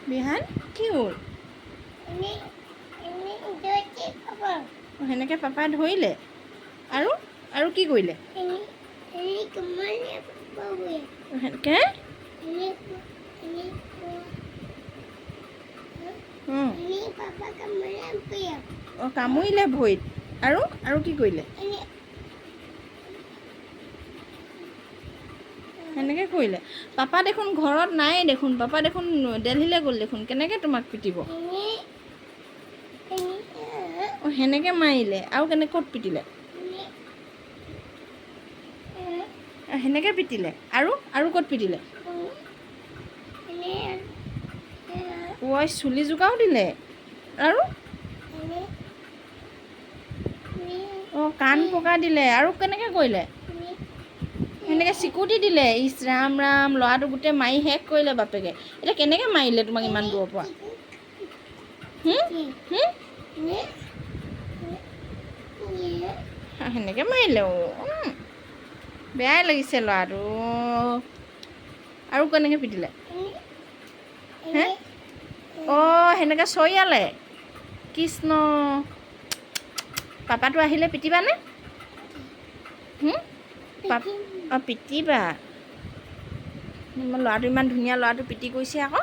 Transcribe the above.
বিহান কি হ'ল? সেনেকৈ পাপাই ধৰিলে আৰু আৰু কি কৰিলে? সেনেকৈ অঁ কামুৰিলে ভৰিত আৰু আৰু কি কৰিলে? সেনেকৈ কৰিলে। পাপা দেখোন ঘৰত নাই দেখোন, পাপা দেখোন দেলহিলৈ গ'ল দেখোন, কেনেকৈ তোমাক পিটিব? অঁ সেনেকৈ মাৰিলে আৰু ক'ত পিটিলে? সেনেকৈ পিটিলে আৰু আৰু ক'ত পিটিলে? ঐ চুলি জোকাও দিলে আৰু অঁ কাণ পকা দিলে আৰু কেনেকৈ কৰিলে? সেনেকৈ চিকুটি দিলে। ইছ ৰাম ৰাম, ল'ৰাটো গোটেই মাৰি শেষ কৰিলে বাপেকে। এতিয়া কেনেকৈ মাৰিলে তোমাক ইমান দূৰৰ পৰা? সেনেকৈ মাৰিলে অঁ বেয়াই লাগিছে ল'ৰাটো। আৰু কেনেকৈ পিটিলে? হে অঁ সেনেকৈ চৰিয়ালে। কৃষ্ণ, পাপাটো আহিলে পিটিবানে? অঁ পিটিবা। ল'ৰাটো ইমান ধুনীয়া ল'ৰাটো পিটি কৰিছে আকৌ।